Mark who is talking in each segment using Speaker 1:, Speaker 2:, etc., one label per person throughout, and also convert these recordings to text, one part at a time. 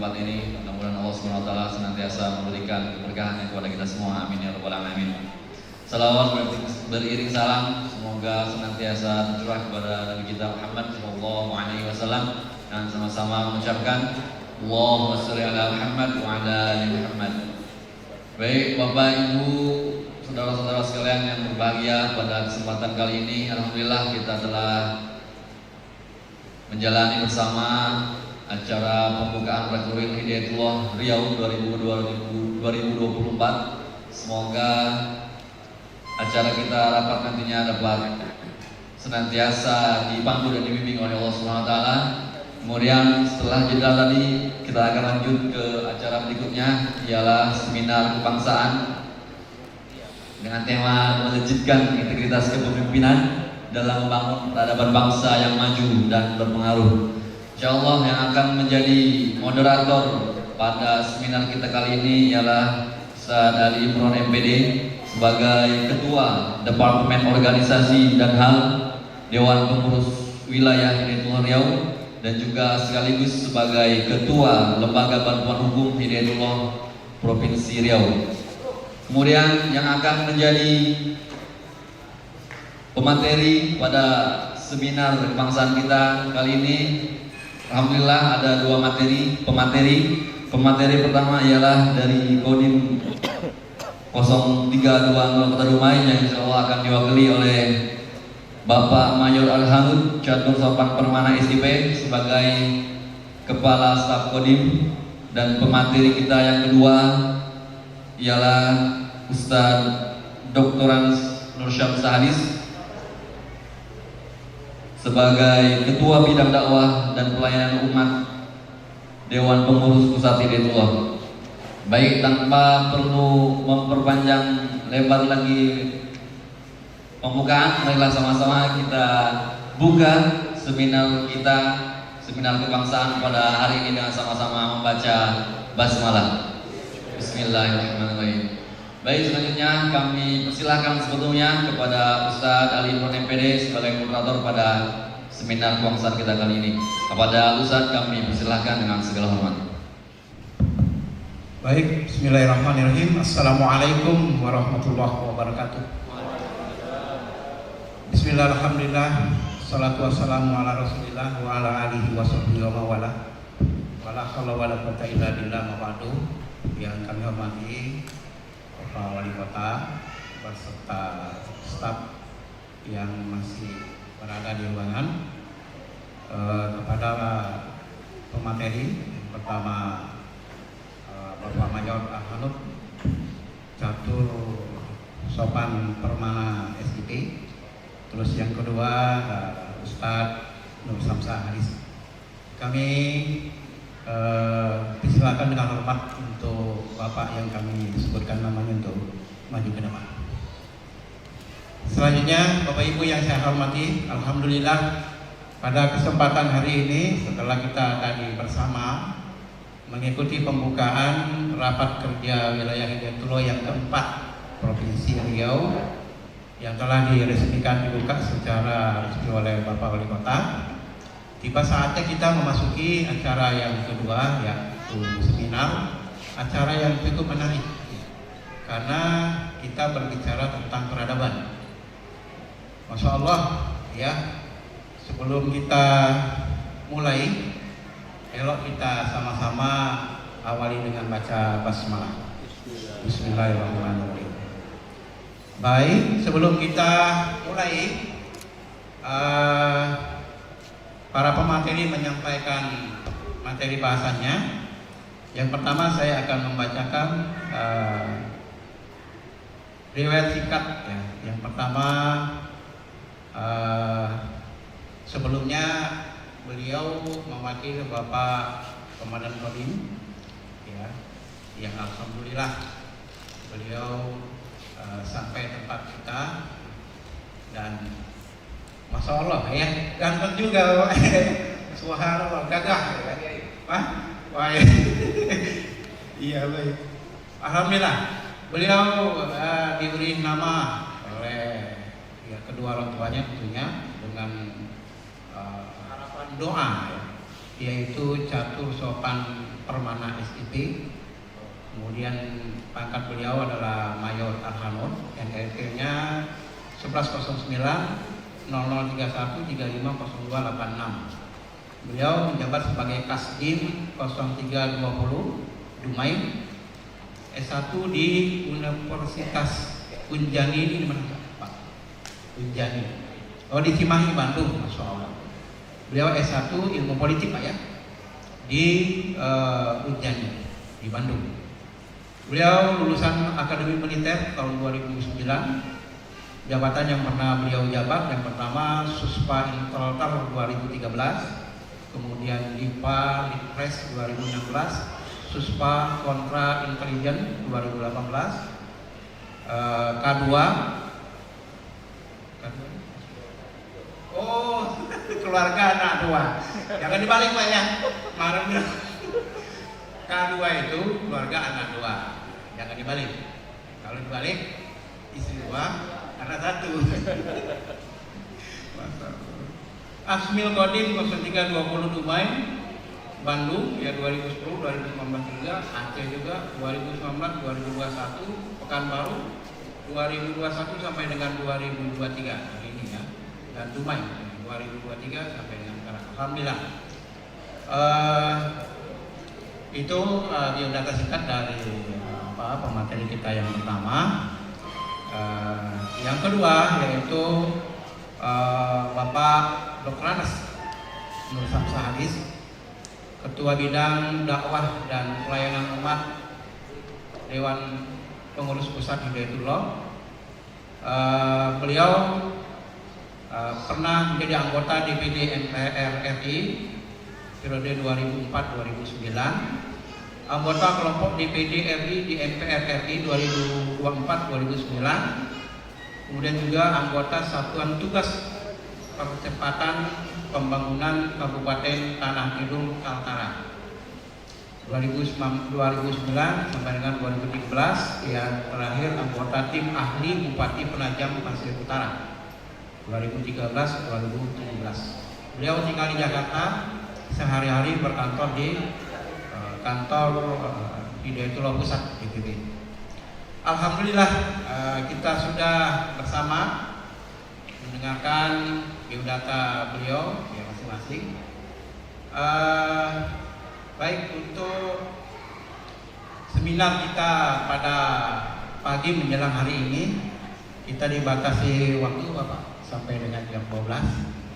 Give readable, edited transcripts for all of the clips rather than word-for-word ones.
Speaker 1: tempat ini. Mudah-mudahan Allah Subhanahu wa taala senantiasa memberikan keberkahan kepada kita semua. Amin ya rabbal alamin. Salawat beriring salam semoga senantiasa tercurah kepada Nabi kita Muhammad sallallahu alaihi wasallam, dan sama-sama mengucapkan Allahumma shalli ala Muhammad wa ala ali Muhammad. Baik Bapak Ibu, saudara-saudara sekalian yang berbahagia, pada kesempatan kali ini alhamdulillah kita telah menjalani bersama acara pembukaan Rekrut Hidayatullah Riau 2024. Semoga acara kita rapat nantinya dapat senantiasa dipandu dan dibimbing oleh Allah Subhanahu wa taala. Kemudian setelah jeda tadi kita akan lanjut ke acara berikutnya, ialah seminar kebangsaan dengan tema melejitkan integritas kepemimpinan dalam membangun peradaban bangsa yang maju dan berpengaruh. Insyaallah yang akan menjadi moderator pada seminar kita kali ini ialah Ustaz Ali Imron MPD sebagai Ketua Departemen Organisasi dan HAL Dewan Pengurus Wilayah Hidayatullah Riau, dan juga sekaligus sebagai Ketua Lembaga Bantuan Hukum Hidayatullah Provinsi Riau. Kemudian yang akan menjadi pemateri pada seminar kebangsaan kita kali ini, alhamdulillah ada dua pemateri. Pemateri pertama ialah dari Kodim 0320 Kota Dumai yang insyaallah akan diwakili oleh Bapak Mayor Al-Hanud Catur Sopan Permana SIP sebagai Kepala Staf Kodim. Dan pemateri kita yang kedua ialah Ustaz Dr. Nur Syamsah Hadis sebagai Ketua Bidang Dakwah dan Pelayanan Umat Dewan Pengurus Pusat Hidayatullah. Baik, tanpa perlu memperpanjang lebar lagi pembukaan, marilah sama-sama kita buka seminar kita, seminar kebangsaan pada hari ini dengan sama-sama membaca basmalah. Bismillahirrahmanirrahim. Baik, selanjutnya kami persilahkan sebetulnya kepada Ustadz Ali Imron MPD sebagai moderator pada seminar kebangsaan kita kali ini. Kepada Ustadz kami persilahkan dengan segala hormat.
Speaker 2: Baik, bismillahirrahmanirrahim. Assalamualaikum warahmatullahi wabarakatuh. Bismillah, alhamdulillah, salatu wassalamu ala rasulillah wa ala alihi wa sahbihi wa mawala. Wala hawla wala quwwata illa billah, ma ba'du. Yang kami hormati Bapak Wali Kota beserta staf yang masih berada di ruangan, kepada pemateri yang pertama Bapak Mayor Al-Hanud Catur Sopan Permana SIP, terus yang kedua Ustadz Nur Syamsah Hadis. Kami disilakan dengan hormat untuk Bapak yang kami sebutkan namanya untuk maju ke depan. Selanjutnya Bapak Ibu yang saya hormati, alhamdulillah pada kesempatan hari ini setelah kita tadi bersama mengikuti pembukaan rapat kerja wilayah Hidayatullah yang keempat Provinsi Riau yang telah diresmikan dibuka secara resmi oleh Bapak Wali Kota, tiba saatnya kita memasuki acara yang kedua, yaitu seminar, acara yang cukup menarik karena kita berbicara tentang peradaban. Masya Allah ya. Sebelum kita mulai, elok kita sama-sama awali dengan baca basmalah. Bismillahirrahmanirrahim. Baik, sebelum kita mulai, para pemateri menyampaikan materi bahasannya. Yang pertama saya akan membacakan riwayat singkat ya. Yang pertama, sebelumnya beliau mewakili Bapak Komandan Kodim ya, yang alhamdulillah beliau sampai tempat kita dan Masya Allah ya, ganteng juga subhanallah, gagah ya. Wah, iya baik. Alhamdulillah beliau diberi nama oleh ya, kedua orang tuanya tentunya dengan harapan doa ya, yaitu Catur Sopan Permana SIP. Kemudian pangkat beliau adalah Mayor Arhanut, NRT-nya 1109 0031 350286. Beliau menjabat sebagai Kasdim 0320 Dumai, S1 di Universitas Unjani di mana Pak? Unjani. Oh, di Cimahi, Bandung, Masya Allah. Beliau S1 ilmu politik Pak ya, di Unjani di Bandung. Beliau lulusan Akademi Militer tahun 2009. Jabatan yang pernah beliau jabat yang pertama Suspa Intelter 2013, kemudian LIPA Litpres 2016, Suspa Kontra Intelijen 2018, K2. Oh, keluarga anak dua. Jangan dibalik Pak ya. Kemarin bilang K2 itu keluarga anak dua. Jangan dibalik. Kalau dibalik istri dua, anak satu. Asmil Kodim 0320 Dumai, Bandung ya 2010 2019 juga, Aceh juga 2019 2021, Pekanbaru 2021 sampai dengan 2023 ini ya, dan Dumai 2023 sampai dengan sekarang. Alhamdulillah. Itu biodata singkat dari pemateri kita yang pertama. Yang kedua yaitu Bapak Dr. Anas Nur Samsa Hadis, Ketua Bidang Dakwah dan Pelayanan Umat Dewan Pengurus Pusat Hidayatullah. Beliau pernah menjadi anggota DPD MPR RI periode 2004-2009, anggota kelompok DPD RI di MPR RI 2024-2009, kemudian juga anggota Satuan Tugas Percepatan Pembangunan Kabupaten Tanah Kidul Kaltara 2009 sampai dengan 2013, yang terakhir anggota tim ahli Bupati Penajam Pasir Utara 2013-2017. Beliau tinggal di Jakarta, sehari-hari berkantor di kantor Hidayatullah Pusat DPD. Alhamdulillah kita sudah bersama mendengarkan biodata beliau ya masing-masing. Baik, untuk seminar kita pada pagi menjelang hari ini kita dibatasi waktu Bapak sampai dengan jam 12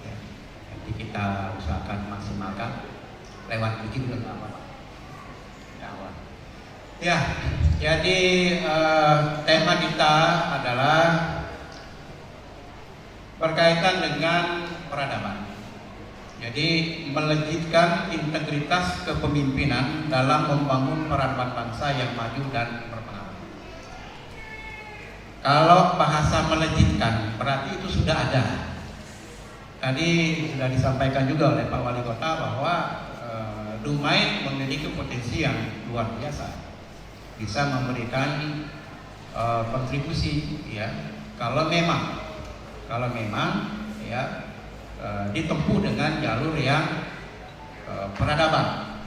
Speaker 2: ya. Nanti kita usahakan maksimalkan, lewat dikit juga nggak apa-apa ya. Jadi tema kita adalah berkaitan dengan peradaban. Jadi melejitkan integritas kepemimpinan dalam membangun peradaban bangsa yang maju dan berpengalaman. Kalau bahasa melejitkan berarti itu sudah ada. Tadi sudah disampaikan juga oleh Pak Wali Kota bahwa Dumai memiliki potensi yang luar biasa, bisa memberikan kontribusi ya kalau memang ya ditempuh dengan jalur yang peradaban.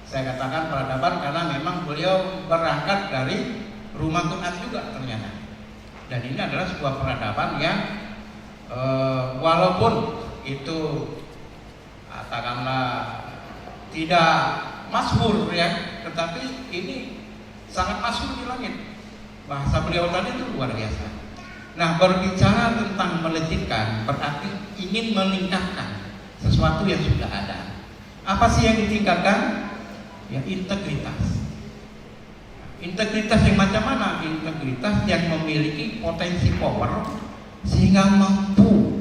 Speaker 2: Saya katakan peradaban karena memang beliau berangkat dari rumah Quran juga ternyata, dan ini adalah sebuah peradaban yang walaupun itu katakanlah tidak masyhur ya, tetapi ini sangat masyhur di langit. Bahasa beliau tadi itu luar biasa. Nah, berbicara tentang melejitkan berarti ingin meningkatkan sesuatu yang sudah ada. Apa sih yang ditingkatkan? Ya integritas. Integritas yang macam mana? Integritas yang memiliki potensi power sehingga mampu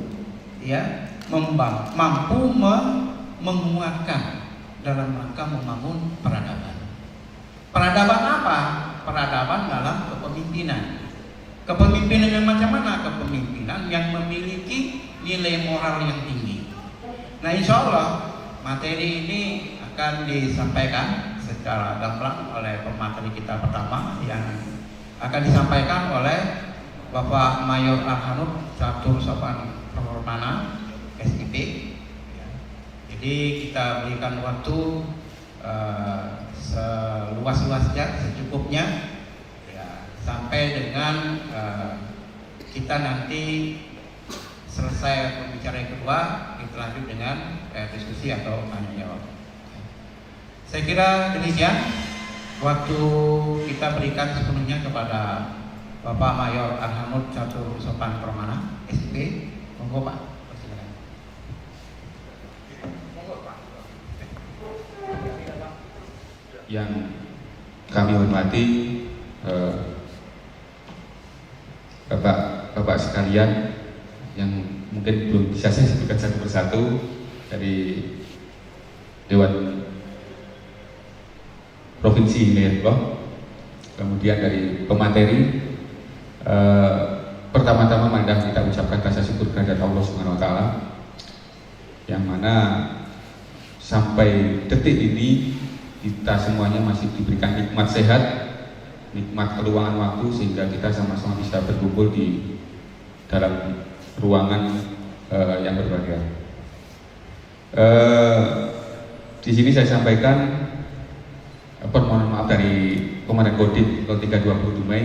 Speaker 2: ya mampu menguatkan dalam rangka membangun peradaban. Peradaban apa? Peradaban dalam kepemimpinan. Kepemimpinan yang macam mana? Kepemimpinan yang memiliki nilai moral yang tinggi. Nah, insya Allah materi ini akan disampaikan secara gamblang oleh pemateri kita pertama yang akan disampaikan oleh Bapak Mayor Arhanut Catur Sopan Permana SIP. Jadi kita berikan waktu seluas-luasnya, secukupnya, ya, sampai dengan kita nanti selesai pembicaraan yang kedua, kita lanjut dengan diskusi atau tanya jawab. Saya kira demikian. Waktu kita berikan sepenuhnya kepada Bapak Mayor Arhamud Catur Sopan Permana, SP. Monggo Pak, silakan.
Speaker 3: Yang kami hormati Bapak sekalian, yang mungkin belum bisa saya sebutkan satu persatu, dari Dewan Provinsi Lombok, kemudian dari pemateri. Pertama-tama marilah kita ucapkan rasa syukur kehadirat Allah Subhanahu wa taala, yang mana sampai detik ini kita semuanya masih diberikan nikmat sehat, nikmat keluangan waktu, sehingga kita sama-sama bisa berkumpul di dalam ruangan yang berbeda. Di sini saya sampaikan permohonan maaf dari Komandan Kodim 0320 Dumai,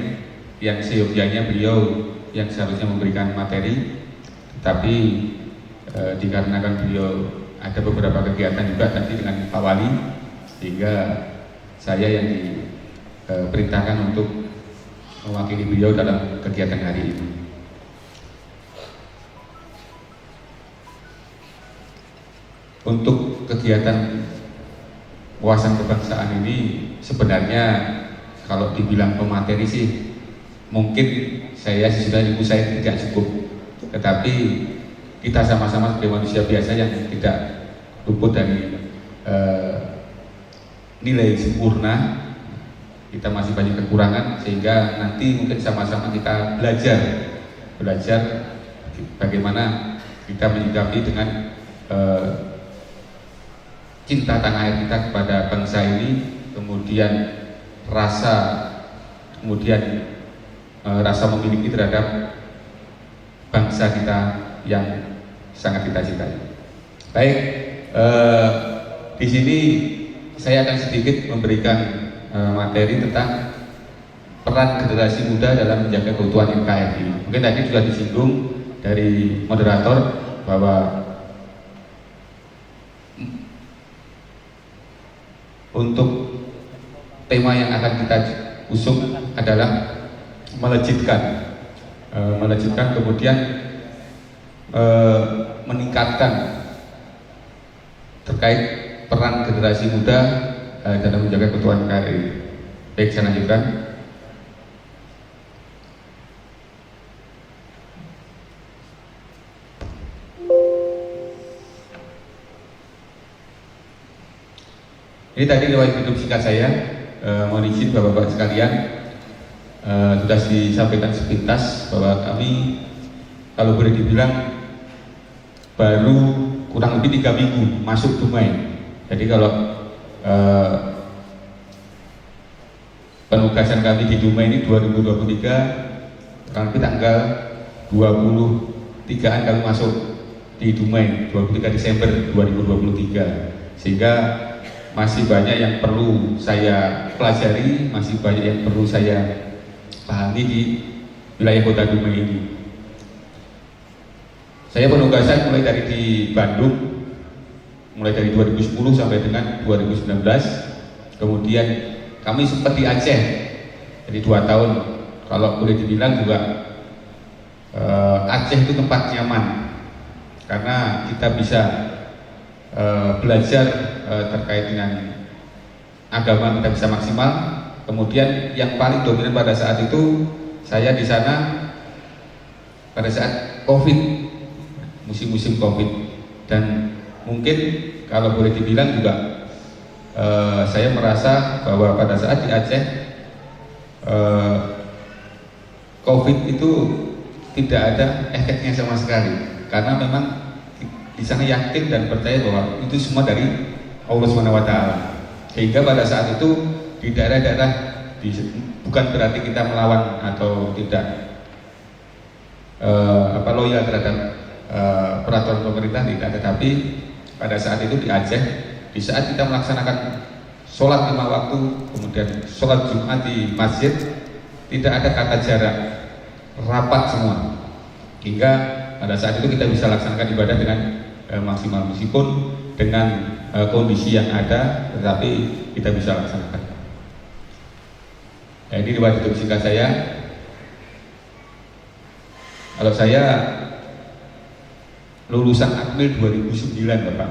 Speaker 3: yang seyogyanya beliau yang seharusnya memberikan materi, tapi dikarenakan beliau ada beberapa kegiatan juga nanti dengan Pak Wali, sehingga saya yang diperintahkan untuk mewakili beliau dalam kegiatan hari ini. Untuk kegiatan wawasan kebangsaan ini sebenarnya kalau dibilang pemateri sih mungkin saya tidak cukup, tetapi kita sama-sama sebagai manusia biasa yang tidak luput dari nilai sempurna, kita masih banyak kekurangan, sehingga nanti mungkin sama-sama kita belajar bagaimana kita menyikapi dengan cinta tanah air kita kepada bangsa ini, kemudian rasa memiliki terhadap bangsa kita yang sangat kita cintai. Baik, di sini saya akan sedikit memberikan materi tentang peran generasi muda dalam menjaga keutuhan NKRI. Mungkin tadi sudah disinggung dari moderator bahwa untuk tema yang akan kita usung adalah melejitkan, kemudian meningkatkan terkait peran generasi muda dalam menjaga keutuhan NKRI. Baik, saya lanjutkan. Ini tadi riwayat hidup singkat saya. Mohon izin Bapak-Bapak sekalian, sudah disampaikan sepintas bahwa kami, kalau boleh dibilang, baru kurang lebih 3 minggu masuk Dumai. Jadi kalau penugasan kami di Dumai ini 2023, kurang lebih tanggal 23-an kami masuk di Dumai, 23 Desember 2023, sehingga masih banyak yang perlu saya pelajari, masih banyak yang perlu saya pahami di wilayah kota Dumai ini. Saya penugasan mulai dari di Bandung, mulai dari 2010 sampai dengan 2019. Kemudian kami sempat di Aceh, jadi 2 tahun. Kalau boleh dibilang juga Aceh itu tempat nyaman, karena kita bisa belajar terkait dengan agama, kita bisa maksimal. Kemudian yang paling dominan pada saat itu, saya di sana pada saat COVID, musim-musim COVID, dan mungkin kalau boleh dibilang juga saya merasa bahwa pada saat di Aceh COVID itu tidak ada efeknya sama sekali, karena memang di sana yakin dan percaya bahwa itu semua dari Allah Subhanahu wa taala. Sehingga pada saat itu di daerah-daerah, bukan berarti kita melawan atau tidak loyal terhadap peraturan pemerintah, tidak, tetapi pada saat itu di Aceh, di saat kita melaksanakan sholat 5 waktu, kemudian sholat Jumat di masjid, tidak ada kata jarak, rapat semua, hingga pada saat itu kita bisa laksanakan ibadah dengan maksimal, meskipun dengan kondisi yang ada, tetapi kita bisa laksanakan. Nah, ini riwayat hidup singkat saya. Kalau saya lulusan Akmil 2009 Bapak,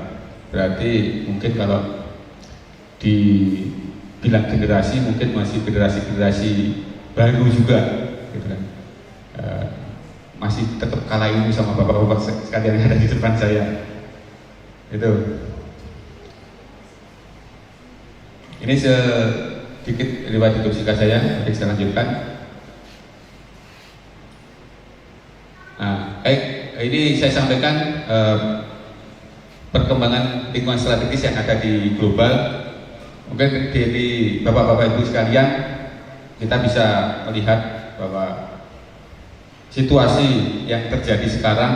Speaker 3: berarti mungkin kalau dibilang generasi mungkin masih generasi baru juga, gitu kan. Masih tetap kalah ilmu sama bapak-bapak sekalian yang ada di depan saya. Itu. Ini sedikit riwayat hidup singkat saya, nanti saya lanjutkan. Nah, ini saya sampaikan perkembangan lingkungan strategis yang ada di global. Mungkin dari bapak-bapak ibu sekalian, kita bisa melihat bahwa situasi yang terjadi sekarang,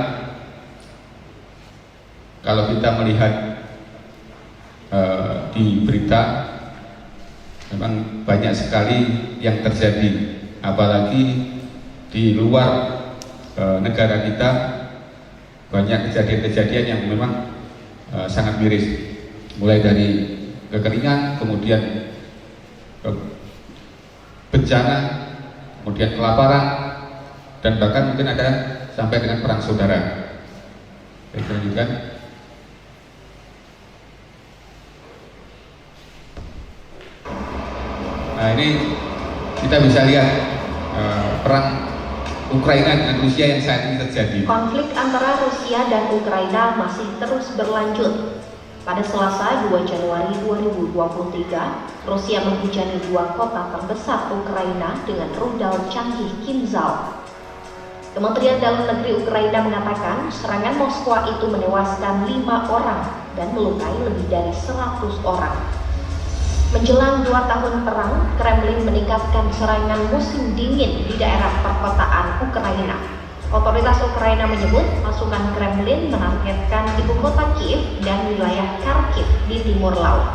Speaker 3: kalau kita melihat di berita, memang banyak sekali yang terjadi, apalagi di luar negara kita banyak kejadian-kejadian yang memang sangat miris, mulai dari kekeringan, kemudian bencana, kemudian kelaparan, dan bahkan mungkin ada sampai dengan perang saudara. Baik, lanjutkan. Nah, ini kita bisa lihat perang Ukraina dengan Rusia yang saat ini terjadi.
Speaker 4: Konflik antara Rusia dan Ukraina masih terus berlanjut. Pada Selasa 2 Januari 2023, Rusia menghujani 2 kota terbesar Ukraina dengan rudal canggih Kinzhal. Kementerian Dalam Negeri Ukraina mengatakan serangan Moskwa itu menewaskan 5 orang dan melukai lebih dari 100 orang. Menjelang 2 tahun perang, Kremlin meningkatkan serangan musim dingin di daerah perkotaan Ukraina. Otoritas Ukraina menyebut pasukan Kremlin menargetkan ibu kota Kiev dan wilayah Kharkiv di timur laut.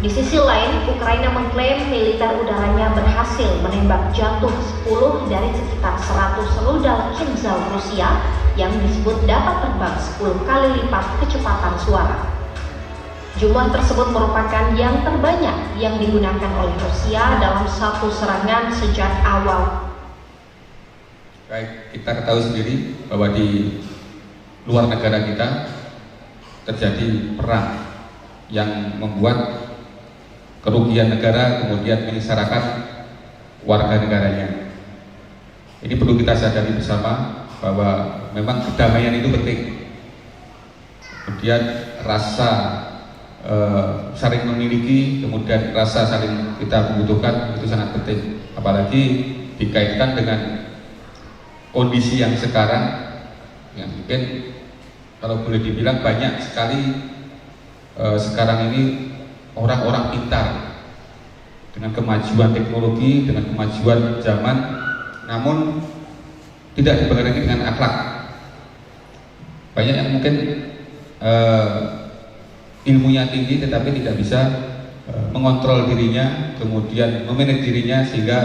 Speaker 4: Di sisi lain, Ukraina mengklaim militer udaranya berhasil menembak jatuh 10 dari sekitar 100 rudal Kinzhal Rusia yang disebut dapat terbang 10 kali lipat kecepatan suara. Jumlah tersebut merupakan yang terbanyak yang digunakan oleh Rusia dalam satu serangan sejak awal.
Speaker 3: Baik, kita ketahui sendiri bahwa di luar negara kita terjadi perang yang membuat kerugian negara, kemudian menyengsarakan warga negaranya. Ini perlu kita sadari bersama bahwa memang kedamaian itu penting. Kemudian rasa saling memiliki, kemudian rasa saling kita membutuhkan itu sangat penting, apalagi dikaitkan dengan kondisi yang sekarang yang mungkin kalau boleh dibilang banyak sekali sekarang ini orang-orang pintar dengan kemajuan teknologi, dengan kemajuan zaman, namun tidak dibarengi dengan akhlak. Banyak yang mungkin ilmunya tinggi tetapi tidak bisa mengontrol dirinya, kemudian memanage dirinya, sehingga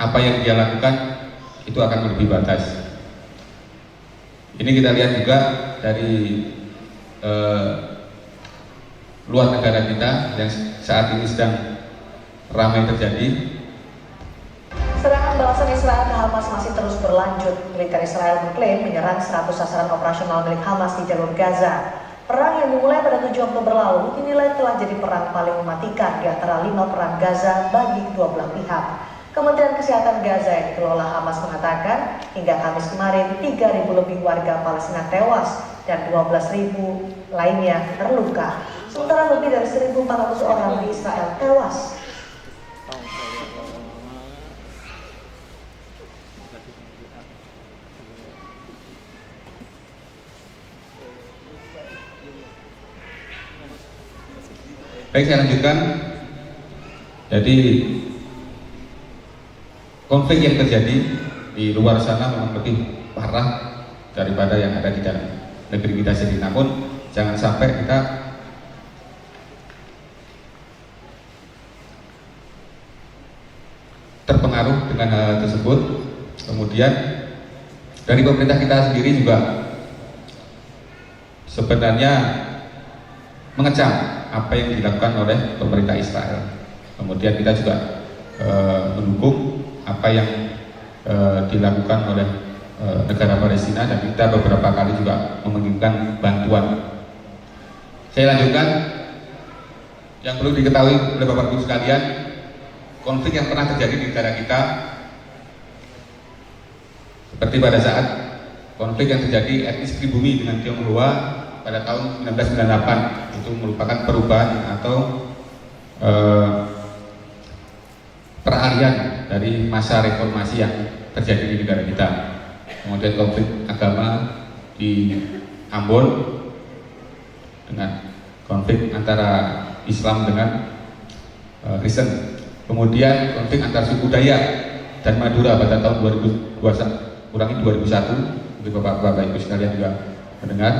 Speaker 3: apa yang dia lakukan itu akan melebihi batas. Ini kita lihat juga dari luar negara kita yang saat ini sedang ramai terjadi.
Speaker 4: Serangan balasan Israel ke Hamas masih terus berlanjut. Militer Israel mengklaim menyerang 100 sasaran operasional milik Hamas di jalur Gaza. Perang yang dimulai pada 7 Oktober lalu dinilai telah jadi perang paling mematikan di antara 5 perang Gaza bagi kedua belah pihak. Kementerian Kesehatan Gaza yang dikelola Hamas mengatakan hingga Kamis kemarin 3.000 lebih warga Palestina tewas dan 12.000 lainnya terluka. Sementara lebih dari 1.400 orang di Israel tewas.
Speaker 3: Baik, saya lanjutkan. Jadi konflik yang terjadi di luar sana memang lebih parah daripada yang ada di dalam negeri kita sendiri. Namun jangan sampai kita terpengaruh dengan hal tersebut. Kemudian dari pemerintah kita sendiri juga sebenarnya mengecam apa yang dilakukan oleh pemerintah Israel. Kemudian kita juga mendukung apa yang dilakukan oleh negara Palestina, dan kita beberapa kali juga mengirimkan bantuan. Saya lanjutkan. Yang perlu diketahui oleh Bapak Ibu sekalian, konflik yang pernah terjadi di negara kita, seperti pada saat konflik yang terjadi etnis pribumi dengan Tionghoa pada tahun 1998, itu merupakan perubahan atau peralihan dari masa reformasi yang terjadi di negara kita. Kemudian konflik agama di Ambon dengan konflik antara Islam dengan Kristen. Kemudian konflik antar suku Dayak dan Madura pada tahun 2001 untuk Bapak Ibu sekalian juga mendengar.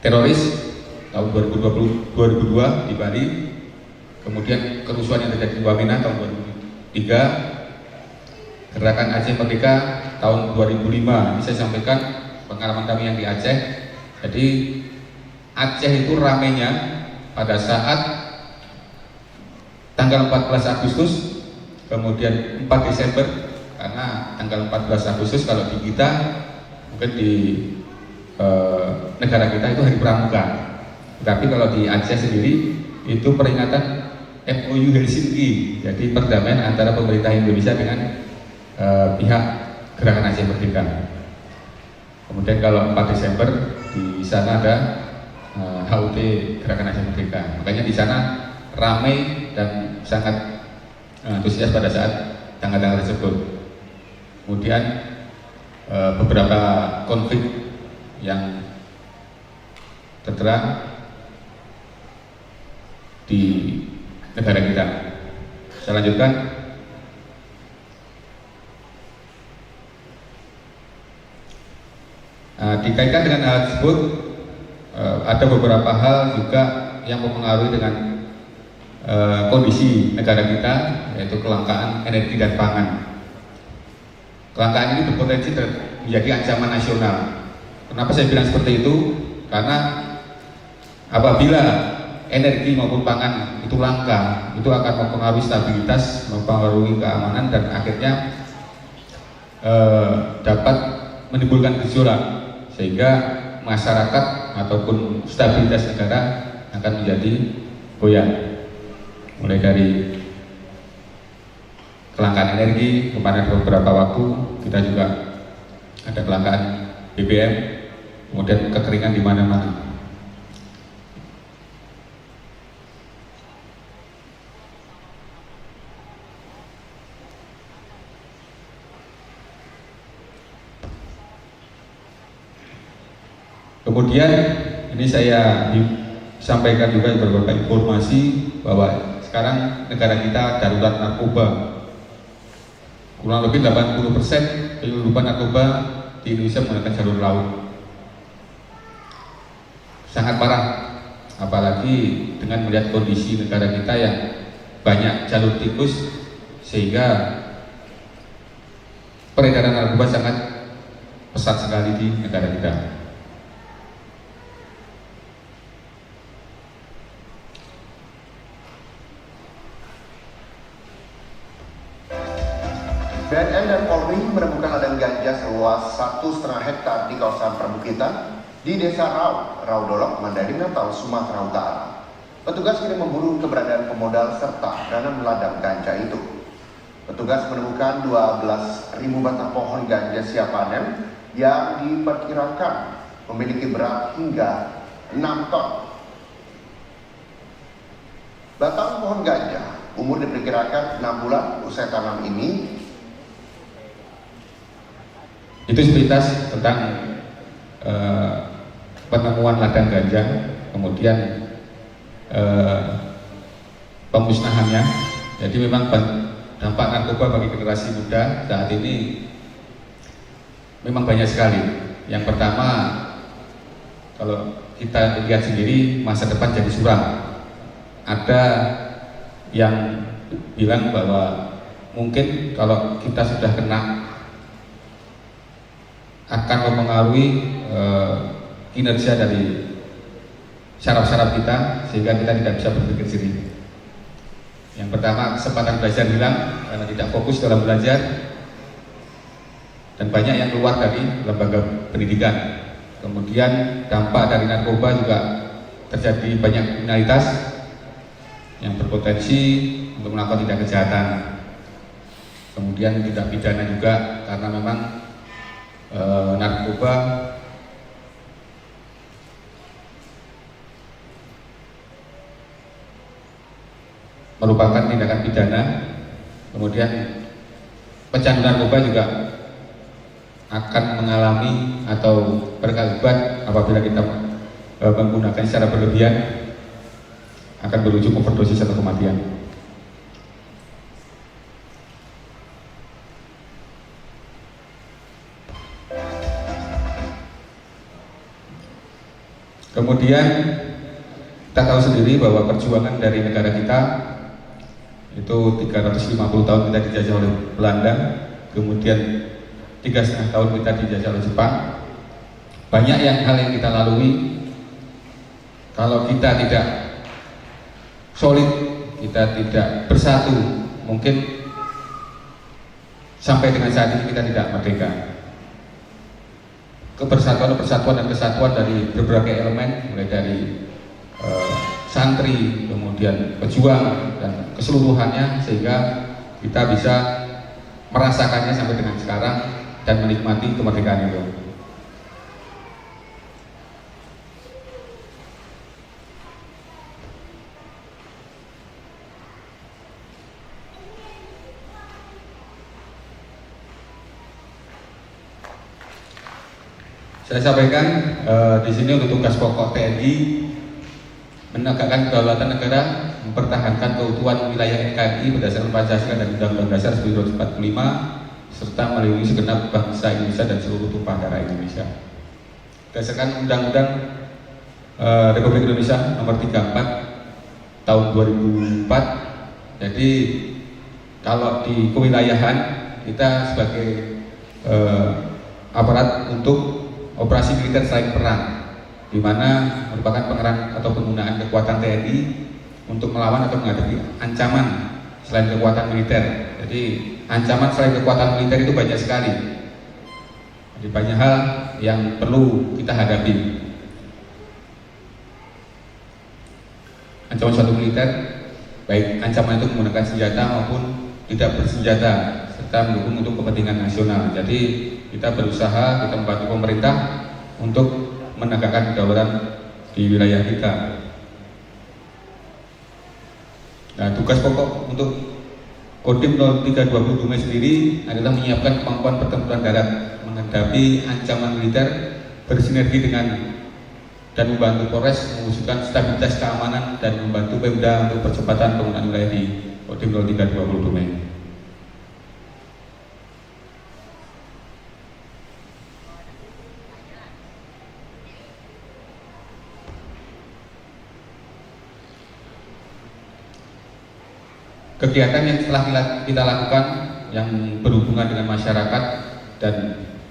Speaker 3: Teroris tahun 2002 di Bali. Kemudian kerusuhan yang terjadi di Wamena tahun 2003. Gerakan Aceh Merdeka tahun 2005. Ini saya sampaikan pengalaman kami yang di Aceh. Jadi Aceh itu ramenya pada saat tanggal 14 Agustus, kemudian 4 Desember, karena tanggal 14 Agustus kalau di kita, mungkin di negara kita itu hari Pramuka. Tapi kalau di Aceh sendiri itu peringatan MOU Helsinki, jadi perdamaian antara pemerintah Indonesia dengan pihak Gerakan Aceh Merdeka. Kemudian kalau 4 Desember di sana ada HUT Gerakan Aceh Merdeka. Makanya di sana ramai dan sangat antusias pada saat tanggal-tanggal tersebut. Kemudian beberapa konflik yang terterang di negara kita. Saya lanjutkan. Dikaitkan dengan hal tersebut, ada beberapa hal juga yang mempengaruhi dengan kondisi negara kita, yaitu kelangkaan energi dan pangan. Kelangkaan ini berpotensi menjadi ancaman nasional. Kenapa saya bilang seperti itu? Karena apabila energi maupun pangan itu langka, itu akan mempengaruhi stabilitas, mempengaruhi keamanan, dan akhirnya dapat menimbulkan gejolak, sehingga masyarakat ataupun stabilitas negara akan menjadi goyah. Mulai dari kelangkaan energi, kemarin beberapa waktu kita juga ada kelangkaan BBM, kemudian kekeringan di mana-mana. Kemudian ini saya sampaikan juga beberapa informasi bahwa sekarang negara kita darurat narkoba. Kurang lebih 80% penyelundupan narkoba di Indonesia menggunakan jalur laut. Sangat parah, apalagi dengan melihat kondisi negara kita yang banyak jalur tikus, sehingga peredaran narkoba sangat pesat sekali di negara kita.
Speaker 5: BNN dan Polri menemukan ladang ganja seluas 1,5 hektar di kawasan perbukitan di Desa Rau Dolok, Mandailing Natal, Sumatera Utara. Petugas kini memburu keberadaan pemodal serta dana meladang ganja itu. Petugas menemukan 12.000 batang pohon ganja siap panen yang diperkirakan memiliki berat hingga 6 ton. Batang pohon ganja umur diperkirakan 6 bulan usai tanam ini.
Speaker 3: Itu sepintas tentang penemuan ladang ganja, kemudian pemusnahannya. Jadi memang dampak narkoba bagi generasi muda saat ini memang banyak sekali. Yang pertama, kalau kita lihat sendiri, masa depan jadi suram. Ada yang bilang bahwa mungkin kalau kita sudah kena akan mempengaruhi kinerja dari syaraf-syaraf kita sehingga kita tidak bisa berpikir jernih. Yang pertama, kesempatan belajar hilang karena tidak fokus dalam belajar, dan banyak yang keluar dari lembaga pendidikan. Kemudian dampak dari narkoba juga terjadi banyak kriminalitas yang berpotensi untuk melakukan tindak kejahatan. Kemudian tindak pidana juga karena memang narkoba merupakan tindakan pidana. Kemudian pecandu narkoba juga akan mengalami atau berakibat apabila kita menggunakan secara berlebihan akan berujung overdosis atau kematian. Kemudian kita tahu sendiri bahwa perjuangan dari negara kita itu 350 tahun kita dijajah oleh Belanda, kemudian 3,5 tahun kita dijajah oleh Jepang. Banyak hal yang kita lalui. Kalau kita tidak solid, kita tidak bersatu, mungkin sampai dengan saat ini kita tidak merdeka. Kebersatuan dan kesatuan dari berbagai elemen, mulai dari santri, kemudian pejuang dan keseluruhannya, sehingga kita bisa merasakannya sampai dengan sekarang dan menikmati kemerdekaan itu. Saya sampaikan di sini untuk tugas pokok TNI menegakkan kedaulatan negara, mempertahankan keutuhan wilayah NKRI berdasarkan Pancasila dan Undang-Undang Dasar 1945, serta melindungi segenap bangsa Indonesia dan seluruh tumpah darah Indonesia. Berdasarkan Undang-Undang Republik Indonesia Nomor 34 Tahun 2004, jadi kalau di kewilayahan kita sebagai aparat untuk operasi militer selain perang, di mana merupakan pengerang atau penggunaan kekuatan TNI untuk melawan atau menghadapi ancaman selain kekuatan militer. Jadi ancaman selain kekuatan militer itu banyak sekali. Jadi banyak hal yang perlu kita hadapi. Ancaman suatu militer, baik ancaman itu menggunakan senjata maupun tidak bersenjata, serta mendukung untuk kepentingan nasional. Jadi kita berusaha, kita membantu pemerintah untuk menegakkan kedaulatan di wilayah kita. Nah, tugas pokok untuk Kodim 0320 Dumai sendiri adalah menyiapkan kemampuan pertempuran darat menghadapi ancaman militer, bersinergi dengan dan membantu Polres mewujudkan stabilitas keamanan dan membantu Pemda untuk percepatan penggunaan wilayah di Kodim 0320 Dumai. Kegiatan yang telah kita lakukan yang berhubungan dengan masyarakat dan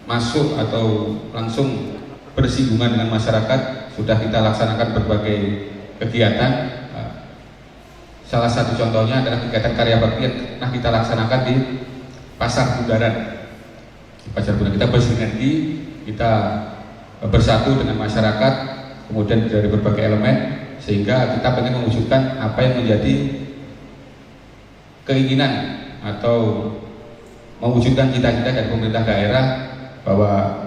Speaker 3: masuk atau langsung bersinggungan dengan masyarakat sudah kita laksanakan berbagai kegiatan. Salah satu contohnya adalah kegiatan karya bakti yang pernah kita laksanakan di Pasar Bundaran. Di Pasar Bundaran kita bersinergi, kita bersatu dengan masyarakat, kemudian dari berbagai elemen, sehingga kita ingin mewujudkan apa yang menjadi keinginan atau mewujudkan cita-cita dari pemerintah daerah bahwa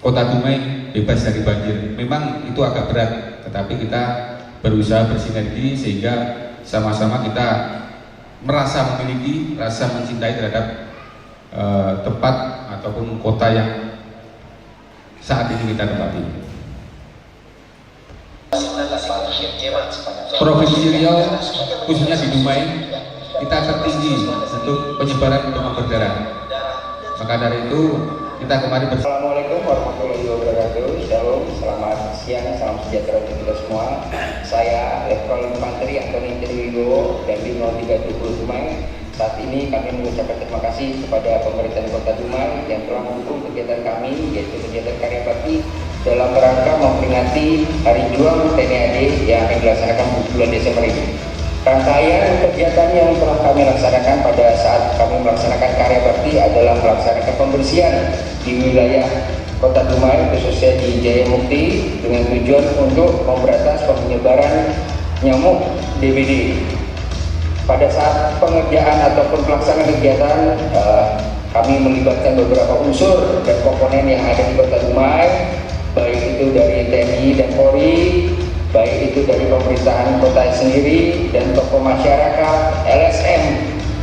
Speaker 3: Kota Dumai bebas dari banjir. Memang itu agak berat, tetapi kita berusaha bersinergi sehingga sama-sama kita merasa memiliki rasa mencintai terhadap tempat ataupun kota yang saat ini kita tempati. Provinsi Riau, khususnya di Dumai, kita tertinggi untuk penyebaran demam berdarah. Maka dari itu kita kemarin
Speaker 6: Assalamualaikum warahmatullahi wabarakatuh. Shalom, selamat siang, salam sejahtera untuk kita semua. Saya Letkol Infanteri Antoni Triwibowo dan Tim 0320 Dumai. Saat ini kami mengucapkan terima kasih kepada pemerintah Kota Dumai yang telah mendukung kegiatan kami, yaitu kegiatan karya bakti dalam rangka memperingati Hari Juang TNI AD yang akan dilaksanakan bulan Desember ini. Rangkaian kegiatan yang telah kami laksanakan pada saat kami melaksanakan karya bakti adalah melaksanakan pembersihan di wilayah Kota Dumai, khususnya di Jayamukti, dengan tujuan untuk memberantas penyebaran nyamuk DBD. Pada saat pengerjaan ataupun pelaksanaan kegiatan, kami melibatkan beberapa unsur dan komponen yang ada di Kota Dumai, baik itu dari TNI dan Polri, baik itu dari pemerintahan kota sendiri dan tokoh masyarakat, LSM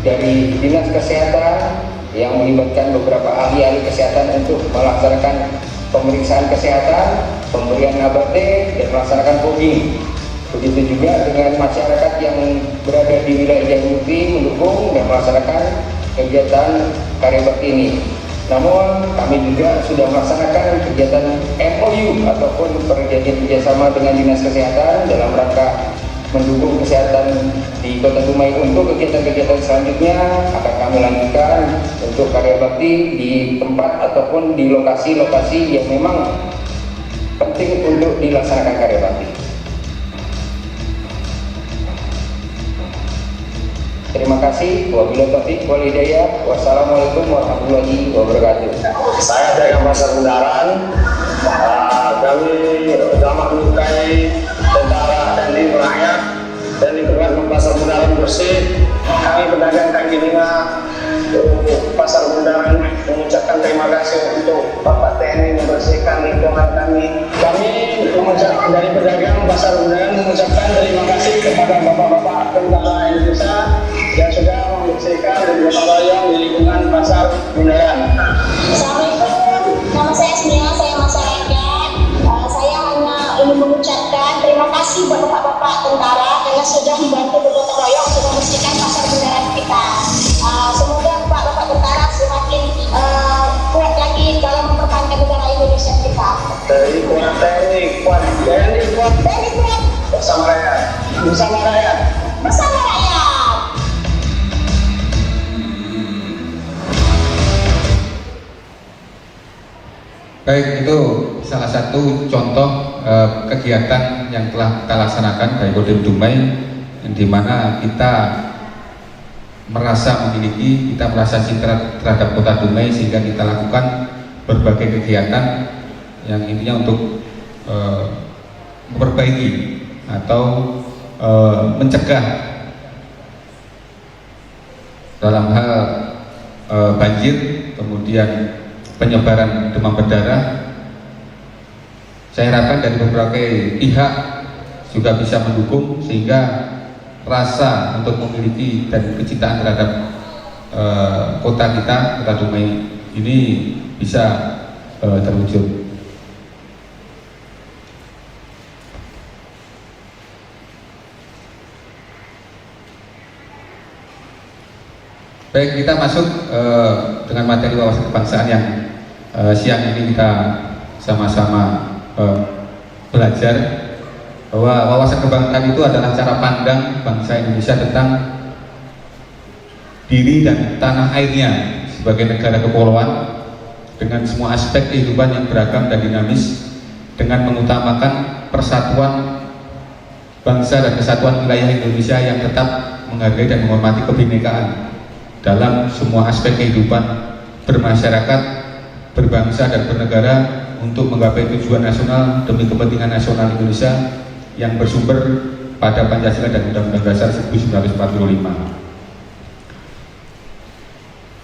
Speaker 6: dari Dinas Kesehatan yang melibatkan beberapa ahli-ahli kesehatan untuk melaksanakan pemeriksaan kesehatan, pemberian ABT, dan melaksanakan fogging. Begitu juga dengan masyarakat yang berada di wilayah Jayamukti mendukung dan melaksanakan kegiatan karya bakti ini. Namun kami juga sudah melaksanakan kegiatan MOU ataupun perjanjian kerjasama dengan Dinas Kesehatan dalam rangka mendukung kesehatan di Kota Dumai. Untuk kegiatan-kegiatan selanjutnya akan kami lanjutkan untuk karya bakti di tempat ataupun di lokasi-lokasi yang memang penting untuk dilaksanakan karya bakti. Terima kasih. Wabillahi taufiq wal hidayah. Wassalamualaikum warahmatullahi wabarakatuh.
Speaker 7: Saya dari Pasar Bundaran. Kami sama menyukai tentara dan di rakyat dan lingkungan Pasar Bundaran bersih. Kami pedagang kaki lima Pasar Bundaran mengucapkan terima kasih untuk Bapak TNI membersihkan lingkungan kami. Kami dari pedagang Pasar Bundaran mengucapkan terima kasih kepada Bapak-Bapak tentara Indonesia yang sudah membersihkan dan gotong royong di lingkungan Pasar Bundaran.
Speaker 8: Assalamualaikum, nama saya Smina, saya masyarakat. Saya hanya ingin mengucapkan terima kasih buat bapak-bapak tentara karena sudah membantu bergotong royong untuk membersihkan Pasar Bundaran kita. Semoga bapak-bapak tentara semakin kuat lagi dalam mempertahankan negara Indonesia kita.
Speaker 7: Dari kuat TNI, kuat bersama rakyat, bersama rakyat,
Speaker 8: bersama rakyat.
Speaker 3: Baik, itu salah satu contoh kegiatan yang telah kita laksanakan dari Kodim Dumai, di mana kita merasa cinta terhadap Kota Dumai sehingga kita lakukan berbagai kegiatan yang intinya untuk memperbaiki atau mencegah dalam hal banjir, kemudian penyebaran demam berdarah. Saya harapkan dari berbagai pihak juga bisa mendukung sehingga rasa untuk memiliki dan kecintaan terhadap kota kita, Kota Dumai ini bisa terwujud. Baik, kita masuk dengan materi wawasan kebangsaan yang siang ini kita sama-sama belajar bahwa wawasan kebangsaan itu adalah cara pandang bangsa Indonesia tentang diri dan tanah airnya sebagai negara kepulauan dengan semua aspek kehidupan yang beragam dan dinamis, dengan mengutamakan persatuan bangsa dan kesatuan wilayah Indonesia yang tetap menghargai dan menghormati kebinekaan dalam semua aspek kehidupan bermasyarakat, berbangsa dan bernegara untuk menggapai tujuan nasional demi kepentingan nasional Indonesia yang bersumber pada Pancasila dan Undang-Undang Dasar 1945.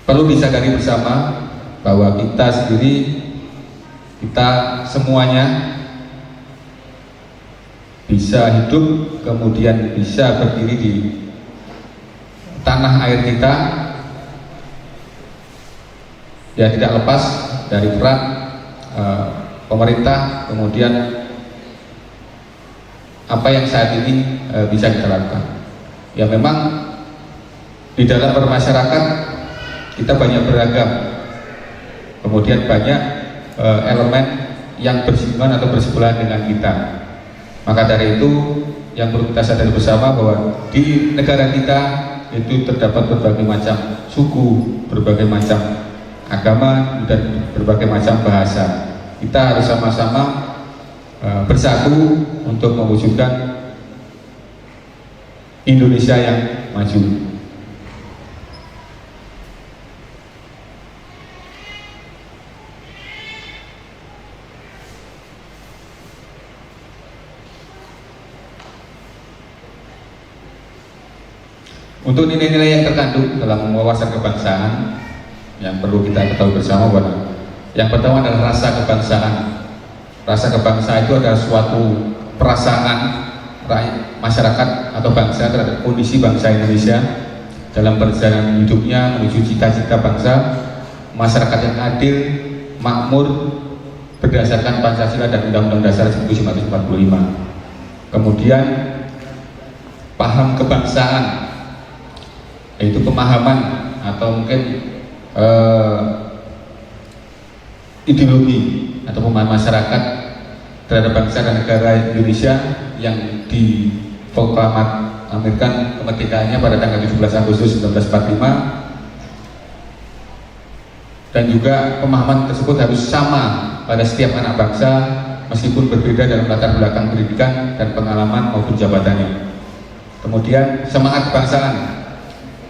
Speaker 3: Perlu disadari bersama bahwa kita sendiri, kita semuanya bisa hidup kemudian bisa berdiri di tanah air kita, ya tidak lepas dari peran pemerintah, kemudian apa yang saat ini bisa kita lakukan. Ya memang di dalam bermasyarakat kita banyak beragam, kemudian banyak elemen yang bersinggungan atau bersebelahan dengan kita. Maka dari itu yang perlu kita sadari bersama bahwa di negara kita itu terdapat berbagai macam suku, berbagai macam agama, dan berbagai macam bahasa. Kita harus sama-sama bersatu untuk mewujudkan Indonesia yang maju. Untuk nilai-nilai yang terkandung dalam wawasan kebangsaan yang perlu kita ketahui bersama bahwa yang pertama adalah rasa kebangsaan. Rasa kebangsaan itu adalah suatu perasaan masyarakat atau bangsa terhadap kondisi bangsa Indonesia dalam perjalanan hidupnya menuju cita-cita bangsa, masyarakat yang adil, makmur berdasarkan Pancasila dan Undang-Undang Dasar 1945. Kemudian paham kebangsaan, yaitu pemahaman atau mungkin ideologi atau pemahaman masyarakat terhadap bangsa dan negara Indonesia yang diproklamirkan kemerdekaannya pada tanggal 17 Agustus 1945, dan juga pemahaman tersebut harus sama pada setiap anak bangsa meskipun berbeda dalam latar belakang pendidikan dan pengalaman maupun jabatannya. Kemudian semangat kebangsaan,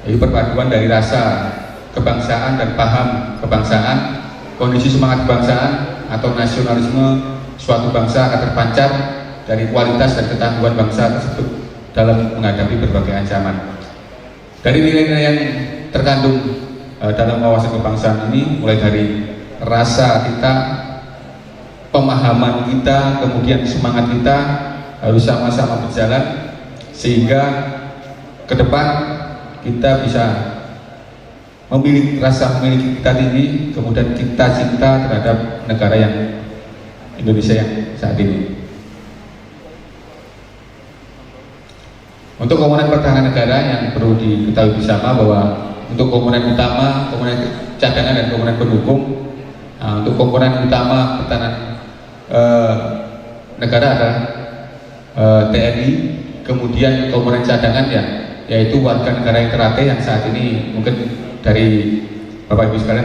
Speaker 3: yaitu perpaduan dari rasa kebangsaan dan paham kebangsaan. Kondisi semangat kebangsaan atau nasionalisme suatu bangsa akan terpancar dari kualitas dan ketangguhan bangsa tersebut dalam menghadapi berbagai ancaman. Dari nilai-nilai yang terkandung dalam wawasan kebangsaan ini, mulai dari rasa kita, pemahaman kita, kemudian semangat kita harus sama-sama berjalan sehingga ke depan kita bisa memiliki rasa memiliki kita tinggi, kemudian kita cinta terhadap negara yang Indonesia yang saat ini. Untuk komponen pertahanan negara yang perlu diketahui bersama bahwa untuk komponen utama, komponen cadangan dan komponen pendukung. Untuk komponen utama pertahanan negara ada TNI, kemudian komponen cadangan yaitu warga negara yang terlatih yang saat ini mungkin dari Bapak Ibu sekalian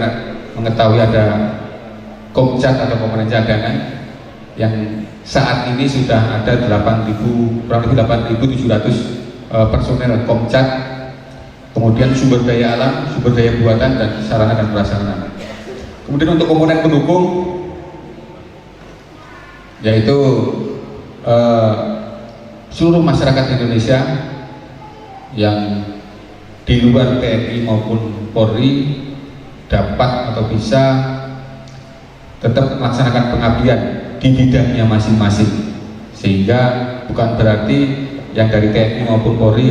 Speaker 3: mengetahui ada Komcat atau komponen cadangan yang saat ini sudah ada kurang lebih 8.700 personel Komcat, kemudian sumber daya alam, sumber daya buatan, dan sarana dan prasarana. Kemudian untuk komponen pendukung yaitu seluruh masyarakat Indonesia yang di luar TNI maupun Polri dapat atau bisa tetap melaksanakan pengabdian di bidangnya masing-masing, sehingga bukan berarti yang dari TNI maupun Polri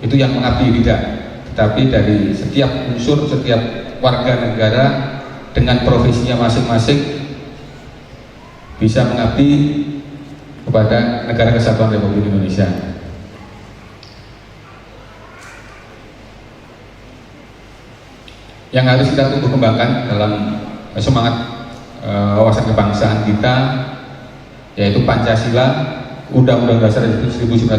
Speaker 3: itu yang mengabdi, tidak, tetapi dari setiap unsur, setiap warga negara dengan profesinya masing-masing bisa mengabdi kepada Negara Kesatuan Republik Indonesia. Yang harus kita tumbuh kembangkan dalam semangat wawasan kebangsaan kita yaitu Pancasila, Undang-Undang Dasar 1945,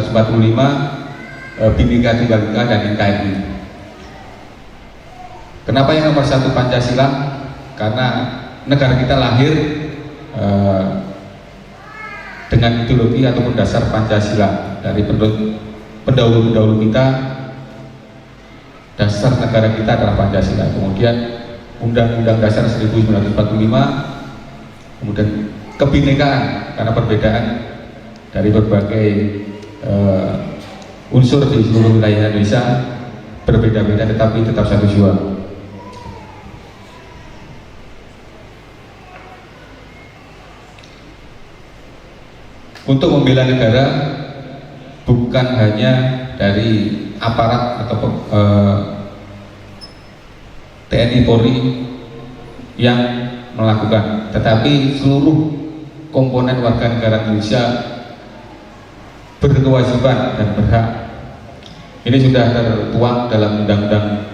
Speaker 3: Bhinneka Tunggal Ika, dan NKRI. Kenapa yang nomor satu Pancasila? Karena negara kita lahir dengan ideologi ataupun dasar Pancasila. Dari pendahulu-pendahulu kita, dasar negara kita adalah Pancasila. Kemudian Undang-Undang Dasar 1945, kemudian kebinekaan karena perbedaan dari berbagai unsur di seluruh wilayah Indonesia berbeda-beda tetapi tetap satu jua. Untuk membela negara bukan hanya dari aparat atau TNI Polri yang melakukan, tetapi seluruh komponen warga negara Indonesia berkewajiban dan berhak. Ini sudah tertuang dalam Undang-Undang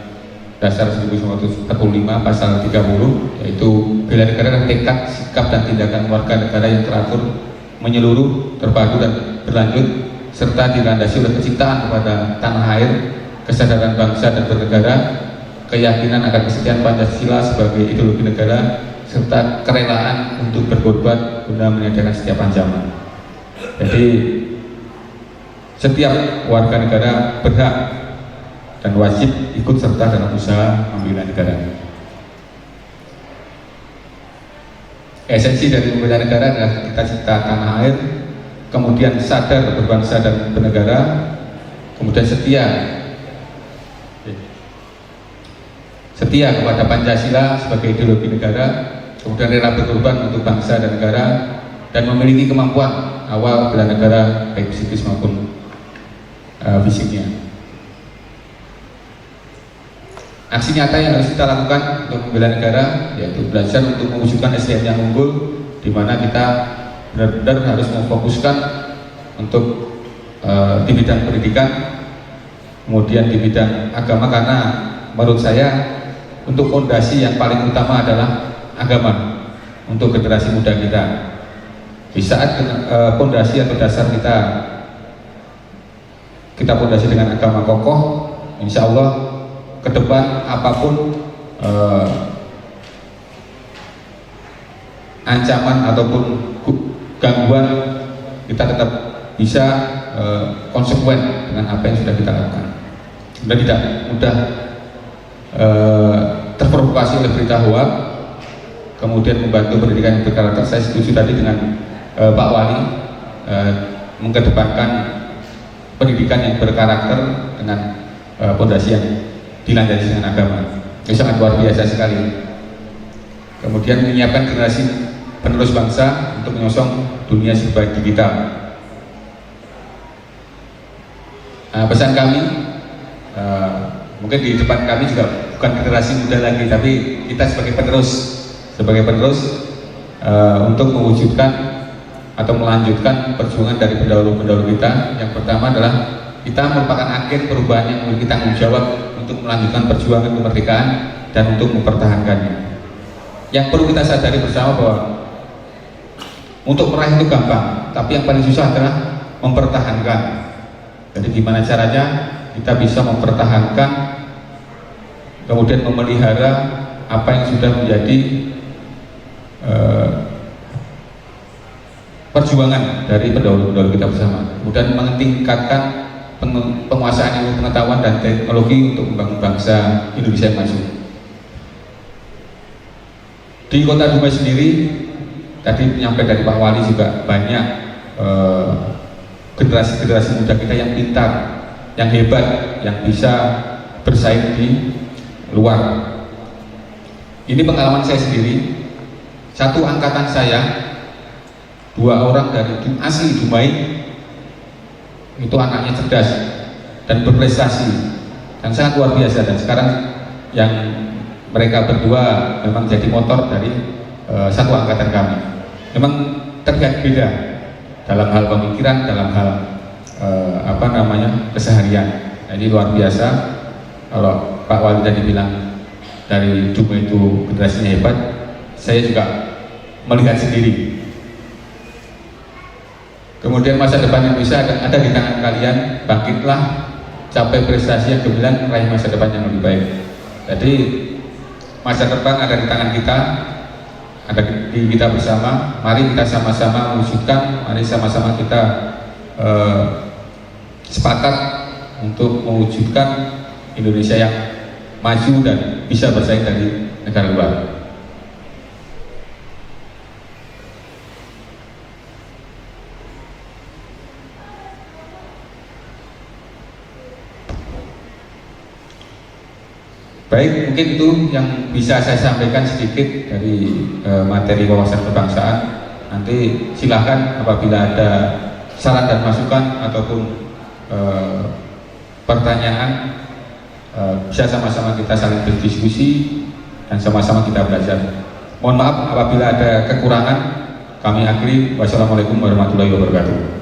Speaker 3: Dasar 1945 pasal 30, yaitu bela negara dan tekad, sikap dan tindakan warga negara yang teratur menyeluruh, terpadu dan berlanjut, serta dilandasi oleh kecintaan kepada tanah air, kesadaran bangsa dan bernegara, keyakinan akan kesetiaan Pancasila sebagai ideologi negara, serta kerelaan untuk berkorban guna menegakkan setiap ancaman. Jadi setiap warga negara berhak dan wajib ikut serta dalam usaha membela negara. Esensi dari membela negara adalah kita cinta tanah air, kemudian sadar berbangsa dan bernegara, kemudian setia kepada Pancasila sebagai ideologi negara, kemudian rela berkorban untuk bangsa dan negara, dan memiliki kemampuan awal bela negara baik psikis maupun fisiknya. Aksi nyata yang harus kita lakukan untuk membela negara yaitu belajar untuk mewujudkan SDM yang unggul, di mana kita benar-benar harus memfokuskan untuk di bidang pendidikan, kemudian di bidang agama, karena menurut saya untuk fondasi yang paling utama adalah agama untuk generasi muda kita. Di saat fondasi atau dasar kita fondasi dengan agama kokoh, insya Allah ke depan apapun ancaman ataupun gangguan, kita tetap bisa konsekuen dengan apa yang sudah kita lakukan dan tidak mudah terprovokasi oleh berita hoax, kemudian membantu pendidikan yang berkarakter. Saya setuju tadi dengan Pak Wali mengedepankan pendidikan yang berkarakter dengan fondasi yang dilandasi dengan agama. Itu sangat luar biasa sekali. Kemudian menyiapkan generasi penerus bangsa untuk menyongsong dunia serba digital. Pesan kami, mungkin di depan kami juga bukan generasi muda lagi, tapi kita sebagai penerus untuk mewujudkan atau melanjutkan perjuangan dari pendahulu-pendahulu kita. Yang pertama adalah kita merupakan agen perubahan yang memiliki tanggung jawab untuk melanjutkan perjuangan kemerdekaan dan untuk mempertahankannya. Yang perlu kita sadari bersama bahwa untuk meraih itu gampang, tapi yang paling susah adalah mempertahankan. Jadi gimana caranya kita bisa mempertahankan, kemudian memelihara apa yang sudah menjadi perjuangan dari pendahulu-pendahulu kita bersama, kemudian meningkatkan penguasaan ilmu pengetahuan dan teknologi untuk membangun bangsa Indonesia yang maju. Di Kota Dumai sendiri, tadi penyampaian dari Pak Wali juga banyak generasi-generasi muda kita yang pintar, yang hebat, yang bisa bersaing di luar. Ini pengalaman saya sendiri. Satu angkatan saya, 2 orang dari asli Dumai, itu anaknya cerdas dan berprestasi dan sangat luar biasa, dan sekarang yang mereka berdua memang jadi motor dari satu angkatan kami. Memang terlihat beda dalam hal pemikiran, dalam hal keseharian. Jadi luar biasa. Kalau Pak Wali tadi bilang dari Dumai itu generasinya hebat, saya juga melihat sendiri. Kemudian masa depan Indonesia ada di tangan kalian. Bangkitlah, capai prestasi yang gemilang, meraih masa depan yang lebih baik. Jadi masa depan ada di tangan kita, ada di kita bersama. Mari kita sama-sama mewujudkan, mari sama-sama kita sepakat untuk mewujudkan Indonesia yang maju dan bisa bersaing dari negara luar. Baik, mungkin itu yang bisa saya sampaikan sedikit dari materi wawasan kebangsaan. Nanti silahkan apabila ada saran dan masukan ataupun pertanyaan, bisa sama-sama kita saling berdiskusi dan sama-sama kita belajar. Mohon maaf apabila ada kekurangan. Kami akhiri. Wassalamualaikum warahmatullahi wabarakatuh.